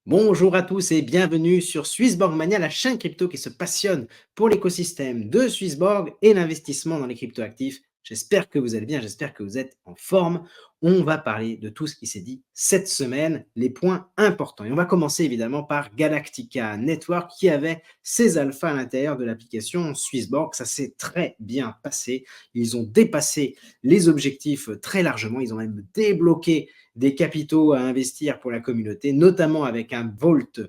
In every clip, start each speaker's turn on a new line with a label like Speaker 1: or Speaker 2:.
Speaker 1: Bonjour à tous et bienvenue sur Swissborg Mania, la chaîne crypto qui se passionne pour l'écosystème de Swissborg et l'investissement dans les cryptoactifs. J'espère que vous allez bien, j'espère que vous êtes en forme. On va parler de tout ce qui s'est dit cette semaine, les points importants. Et on va commencer évidemment par Galactica Network qui avait ses alphas à l'intérieur de l'application Swissborg. Ça s'est très bien passé. Ils ont dépassé les objectifs très largement. Ils ont même débloqué des capitaux à investir pour la communauté, notamment avec un Vault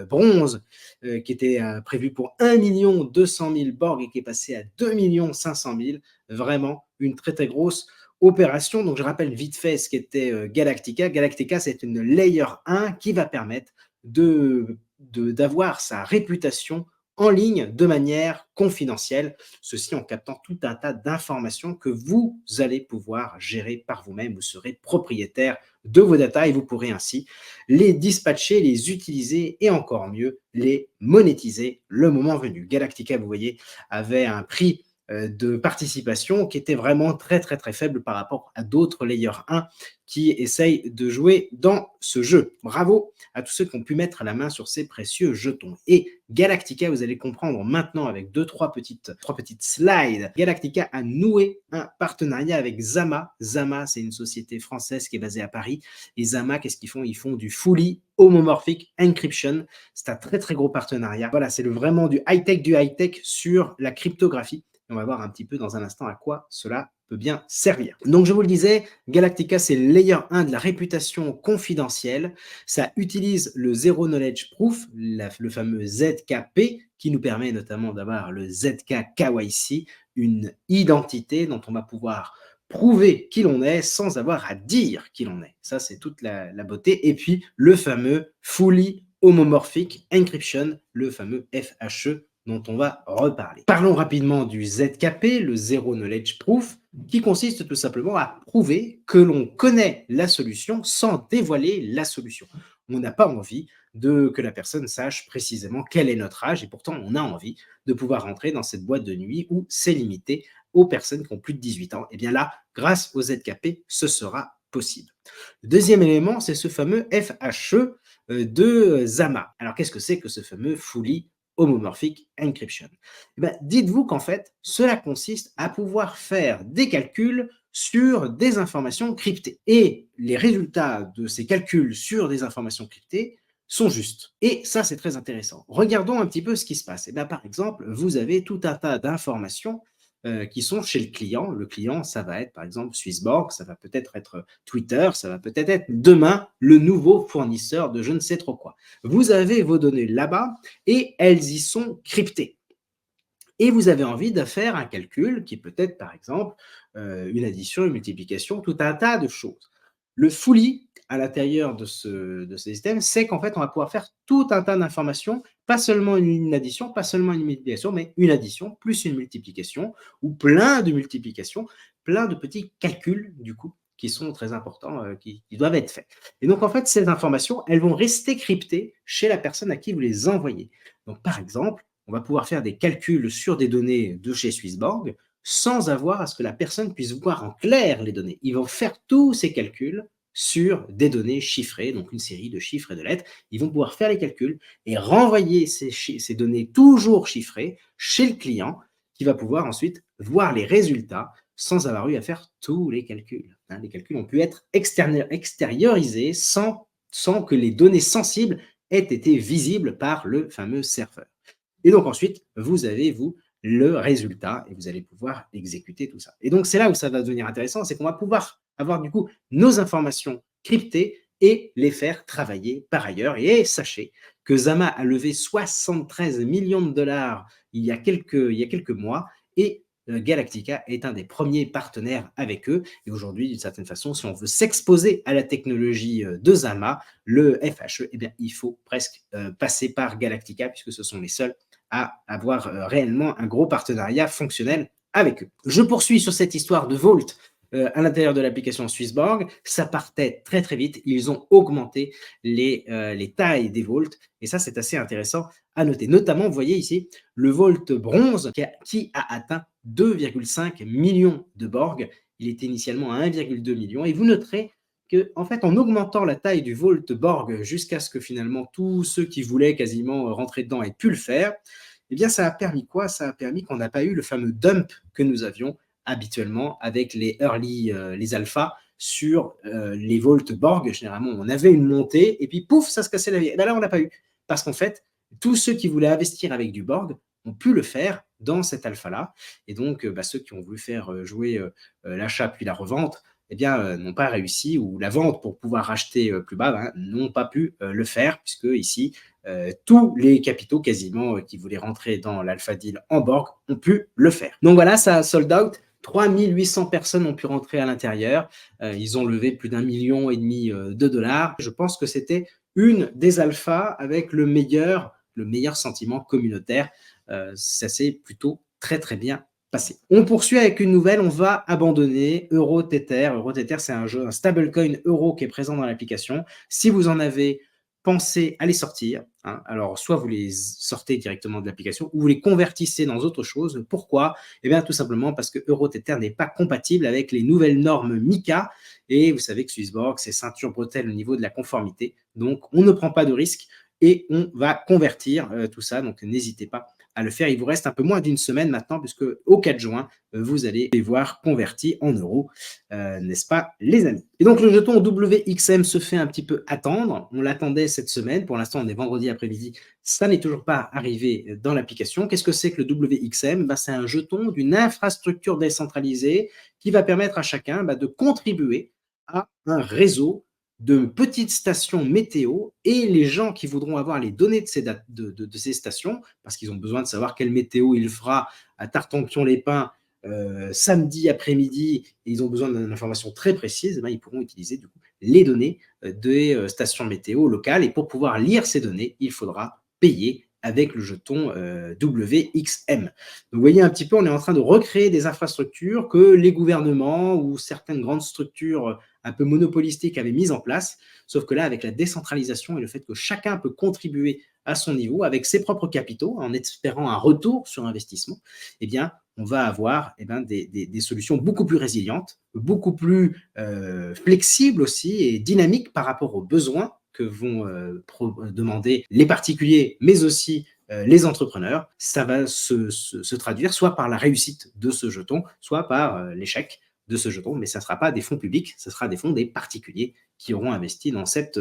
Speaker 1: bronze qui était prévu pour 1 200 000 Borg et qui est passé à 2 500 000. Vraiment une très très grosse opération. Donc je rappelle vite fait ce qu'était Galactica. Galactica, c'est une Layer 1 qui va permettre d'avoir sa réputation en ligne de manière confidentielle, ceci en captant tout un tas d'informations que vous allez pouvoir gérer par vous-même. Vous serez propriétaire de vos datas et vous pourrez ainsi les dispatcher, les utiliser et encore mieux, les monétiser le moment venu. Galactica, vous voyez, avait un prix de participation qui était vraiment très très très faible par rapport à d'autres Layer 1 qui essayent de jouer dans ce jeu. Bravo à tous ceux qui ont pu mettre la main sur ces précieux jetons. Et Galactica, vous allez comprendre maintenant avec trois petites slides. Galactica a noué un partenariat avec Zama. Zama, c'est une société française qui est basée à Paris. Et Zama, qu'est-ce qu'ils font? Ils font du fully homomorphic encryption. C'est un très très gros partenariat. Voilà, c'est vraiment du high-tech sur la cryptographie. On va voir un petit peu dans un instant à quoi cela peut bien servir. Donc je vous le disais, Galactica c'est le layer 1 de la réputation confidentielle. Ça utilise le Zero Knowledge Proof, le fameux ZKP, qui nous permet notamment d'avoir le ZK KYC, une identité dont on va pouvoir prouver qui l'on est sans avoir à dire qui l'on est. Ça, c'est toute la beauté. Et puis, le fameux Fully Homomorphic Encryption, le fameux FHE, dont on va reparler. Parlons rapidement du ZKP, le Zero Knowledge Proof, qui consiste tout simplement à prouver que l'on connaît la solution sans dévoiler la solution. On n'a pas envie que la personne sache précisément quel est notre âge, et pourtant on a envie de pouvoir rentrer dans cette boîte de nuit où c'est limité aux personnes qui ont plus de 18 ans. Et bien là, grâce au ZKP, ce sera possible. Le deuxième élément, c'est ce fameux FHE de Zama. Alors qu'est-ce que c'est que ce fameux Fully Homomorphic Encryption? Dites-vous qu'en fait, cela consiste à pouvoir faire des calculs sur des informations cryptées. Et les résultats de ces calculs sur des informations cryptées sont justes. Et ça, c'est très intéressant. Regardons un petit peu ce qui se passe. Par exemple, vous avez tout un tas d'informations qui sont chez le client. Le client, ça va être par exemple Swissborg, ça va peut-être être Twitter, ça va peut-être être demain le nouveau fournisseur de je ne sais trop quoi. Vous avez vos données là-bas et elles y sont cryptées. Et vous avez envie de faire un calcul qui peut être par exemple une addition, une multiplication, tout un tas de choses. Le fully à l'intérieur de ce système, c'est qu'en fait, on va pouvoir faire tout un tas d'informations, pas seulement une addition, pas seulement une multiplication, mais une addition plus une multiplication ou plein de multiplications, plein de petits calculs, du coup, qui sont très importants, qui doivent être faits. Et donc, en fait, ces informations, elles vont rester cryptées chez la personne à qui vous les envoyez. Donc, par exemple, on va pouvoir faire des calculs sur des données de chez Swissborg sans avoir à ce que la personne puisse voir en clair les données. Ils vont faire tous ces calculs sur des données chiffrées, donc une série de chiffres et de lettres. Ils vont pouvoir faire les calculs et renvoyer ces données toujours chiffrées chez le client qui va pouvoir ensuite voir les résultats sans avoir eu à faire tous les calculs. Les calculs ont pu être extériorisés sans que les données sensibles aient été visibles par le fameux serveur. Et donc ensuite, vous avez, vous, le résultat et vous allez pouvoir exécuter tout ça. Et donc, c'est là où ça va devenir intéressant, c'est qu'on va pouvoir avoir du coup nos informations cryptées et les faire travailler par ailleurs. Et sachez que Zama a levé 73 millions de dollars il y a quelques mois et Galactica est un des premiers partenaires avec eux. Et aujourd'hui, d'une certaine façon, si on veut s'exposer à la technologie de Zama, le FHE, eh bien, il faut presque passer par Galactica puisque ce sont les seuls à avoir réellement un gros partenariat fonctionnel avec eux. Je poursuis sur cette histoire de Vault à l'intérieur de l'application Swissborg. Ça partait très très vite. Ils ont augmenté les tailles des Vault et ça c'est assez intéressant à noter. Notamment, vous voyez ici, le Vault bronze qui a atteint 2,5 millions de Borg. Il était initialement à 1,2 million et vous noterez que, en fait, en augmentant la taille du Vault Borg jusqu'à ce que finalement tous ceux qui voulaient quasiment rentrer dedans aient pu le faire, eh bien ça a permis quoi? Ça a permis qu'on n'a pas eu le fameux dump que nous avions habituellement avec les early, les alphas sur les Vault Borg. Généralement, on avait une montée et puis pouf, ça se cassait la vie. Et ben là, on n'a pas eu. Parce qu'en fait, tous ceux qui voulaient investir avec du Borg ont pu le faire dans cet alpha-là. Et donc, ceux qui ont voulu faire jouer l'achat puis la revente, eh bien, n'ont pas réussi, ou la vente pour pouvoir racheter plus bas, n'ont pas pu le faire, puisque ici, tous les capitaux quasiment qui voulaient rentrer dans l'Alpha Deal en Borg ont pu le faire. Donc voilà, ça a sold out. 3800 personnes ont pu rentrer à l'intérieur. Ils ont levé plus d'1,5 million de dollars. Je pense que c'était une des alphas avec le meilleur sentiment communautaire. Ça s'est plutôt très très bien passé. On poursuit avec une nouvelle, on va abandonner EuroTether. EuroTether, c'est un stablecoin euro qui est présent dans l'application. Si vous en avez pensez à les sortir, alors soit vous les sortez directement de l'application ou vous les convertissez dans autre chose. Pourquoi? Eh bien tout simplement parce que EuroTether n'est pas compatible avec les nouvelles normes MiCA, et vous savez que Swissborg, c'est ceinture bretelle au niveau de la conformité, donc on ne prend pas de risque et on va convertir tout ça, donc n'hésitez pas à le faire. Il vous reste un peu moins d'une semaine maintenant, puisque au 4 juin, vous allez les voir convertis en euros, n'est-ce pas les amis? Et donc le jeton WXM se fait un petit peu attendre, on l'attendait cette semaine, pour l'instant on est vendredi après-midi, ça n'est toujours pas arrivé dans l'application. Qu'est-ce que c'est que le WXM? C'est un jeton d'une infrastructure décentralisée qui va permettre à chacun de contribuer à un réseau de petites stations météo, et les gens qui voudront avoir les données de ces stations, parce qu'ils ont besoin de savoir quelle météo il fera à Tartampion-les-Pins samedi après-midi, et ils ont besoin d'une information très précise, ils pourront utiliser du coup les données des stations météo locales, et pour pouvoir lire ces données, il faudra payer avec le jeton WXM. Donc vous voyez un petit peu, on est en train de recréer des infrastructures que les gouvernements ou certaines grandes structures un peu monopolistiques avaient mises en place, sauf que là, avec la décentralisation et le fait que chacun peut contribuer à son niveau avec ses propres capitaux, en espérant un retour sur investissement, eh bien, on va avoir des solutions beaucoup plus résilientes, beaucoup plus flexibles aussi et dynamiques par rapport aux besoins que vont demander les particuliers, mais aussi les entrepreneurs. Ça va se traduire soit par la réussite de ce jeton, soit par l'échec de ce jeton, mais ça ne sera pas des fonds publics, ce sera des fonds des particuliers qui auront investi dans cette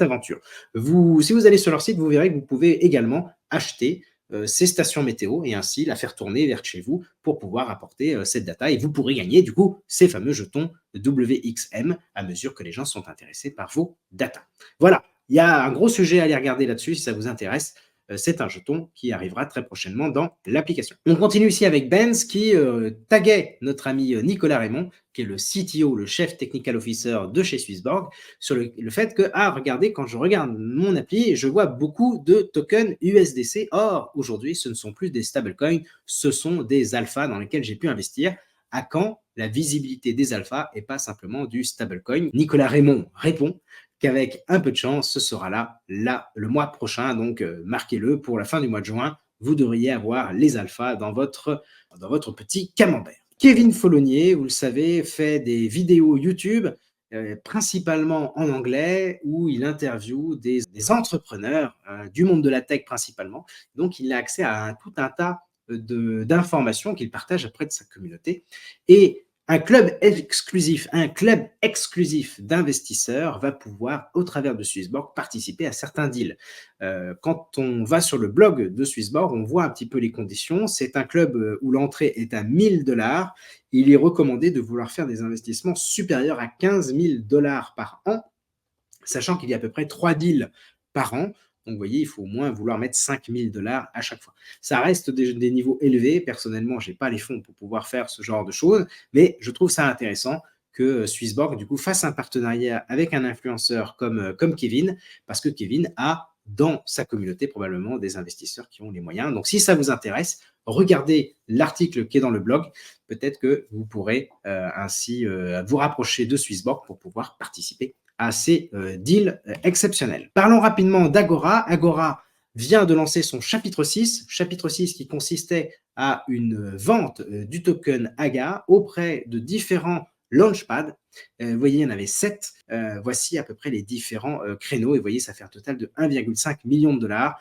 Speaker 1: aventure. Si vous allez sur leur site, vous verrez que vous pouvez également acheter ces stations météo et ainsi la faire tourner vers chez vous pour pouvoir apporter cette data, et vous pourrez gagner du coup ces fameux jetons WXM à mesure que les gens sont intéressés par vos data. Voilà, il y a un gros sujet à aller regarder là-dessus si ça vous intéresse. C'est un jeton qui arrivera très prochainement dans l'application. On continue ici avec Benz qui taguait notre ami Nicolas Raymond, qui est le CTO, le chef technical officer de chez Swissborg, sur le fait que, regardez, quand je regarde mon appli, je vois beaucoup de tokens USDC. Or, aujourd'hui, ce ne sont plus des stablecoins, ce sont des alphas dans lesquels j'ai pu investir. À quand la visibilité des alphas et pas simplement du stablecoin? Nicolas Raymond répond qu'avec un peu de chance, ce sera là le mois prochain, donc marquez-le, pour la fin du mois de juin, vous devriez avoir les alphas dans votre petit camembert. Kevin Follonier, vous le savez, fait des vidéos YouTube, principalement en anglais, où il interviewe des entrepreneurs du monde de la tech principalement. Donc, il a accès à tout un tas d'informations qu'il partage auprès de sa communauté. Et un club exclusif d'investisseurs va pouvoir, au travers de Swissborg, participer à certains deals. Quand on va sur le blog de Swissborg, on voit un petit peu les conditions. C'est un club où l'entrée est à 1 000 $. Il est recommandé de vouloir faire des investissements supérieurs à 15 000 $ par an, sachant qu'il y a à peu près 3 deals par an. Donc, vous voyez, il faut au moins vouloir mettre 5 000 $ à chaque fois. Ça reste des niveaux élevés. Personnellement, je n'ai pas les fonds pour pouvoir faire ce genre de choses, mais je trouve ça intéressant que Swissborg, du coup, fasse un partenariat avec un influenceur comme Kevin, parce que Kevin a dans sa communauté probablement des investisseurs qui ont les moyens. Donc, si ça vous intéresse, regardez l'article qui est dans le blog. Peut-être que vous pourrez ainsi vous rapprocher de Swissborg pour pouvoir participer à ces deals exceptionnels. Parlons rapidement d'Agora. Agora vient de lancer son chapitre 6 qui consistait à une vente du token AGA auprès de différents Launchpad. Vous voyez, il y en avait 7. Voici à peu près les différents créneaux. Et vous voyez, ça fait un total de 1,5 million de dollars.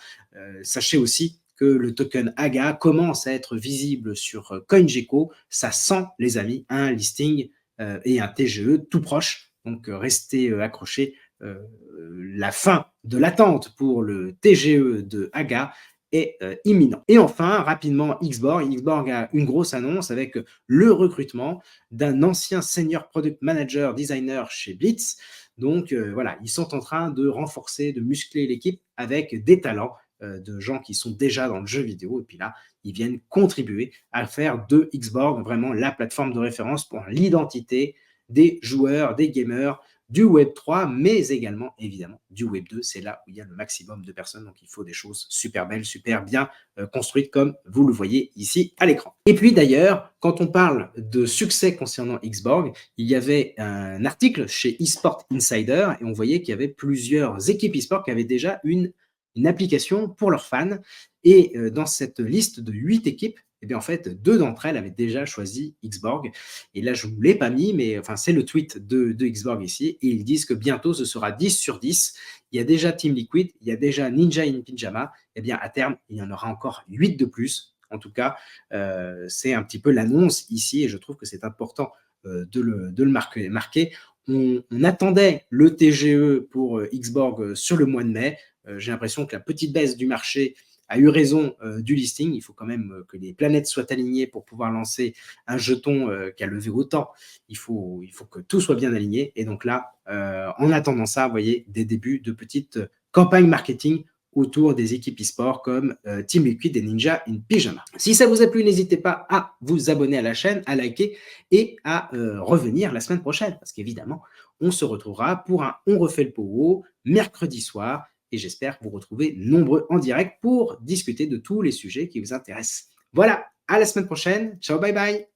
Speaker 1: Sachez aussi que le token AGA commence à être visible sur CoinGecko. Ça sent, les amis, un listing et un TGE tout proche. Donc, restez accrochés. La fin de l'attente pour le TGE de AGA est imminent. Et enfin, rapidement, Xborg. Xborg a une grosse annonce avec le recrutement d'un ancien senior product manager designer chez Blitz. Donc voilà, ils sont en train de renforcer, de muscler l'équipe avec des talents de gens qui sont déjà dans le jeu vidéo. Et puis là, ils viennent contribuer à faire de Xborg vraiment la plateforme de référence pour l'identité des joueurs, des gamers, du Web 3, mais également, évidemment, du Web 2. C'est là où il y a le maximum de personnes. Donc, il faut des choses super belles, super bien construites, comme vous le voyez ici à l'écran. Et puis, d'ailleurs, quand on parle de succès concernant Xborg, il y avait un article chez eSport Insider et on voyait qu'il y avait plusieurs équipes eSport qui avaient déjà une application pour leurs fans. Et dans cette liste de 8 équipes, eh bien, en fait, 2 d'entre elles avaient déjà choisi Xborg. Et là, je ne vous l'ai pas mis, mais enfin, c'est le tweet de Xborg ici. Et ils disent que bientôt, ce sera 10 sur 10. Il y a déjà Team Liquid, il y a déjà Ninja in Pyjama. Eh bien, à terme, il y en aura encore 8 de plus. En tout cas, c'est un petit peu l'annonce ici. Et je trouve que c'est important de le marquer. On attendait le TGE pour Xborg sur le mois de mai. J'ai l'impression que la petite baisse du marché a eu raison du listing. Il faut quand même que les planètes soient alignées pour pouvoir lancer un jeton qui a levé autant. Il faut que tout soit bien aligné. Et donc là, en attendant ça, vous voyez, des débuts de petites campagnes marketing autour des équipes e-sport comme Team Liquid et Ninja in Pyjama. Si ça vous a plu, n'hésitez pas à vous abonner à la chaîne, à liker et à revenir la semaine prochaine. Parce qu'évidemment, on se retrouvera pour un On refait le powo mercredi soir. Et j'espère vous retrouver nombreux en direct pour discuter de tous les sujets qui vous intéressent. Voilà, à la semaine prochaine. Ciao, bye bye.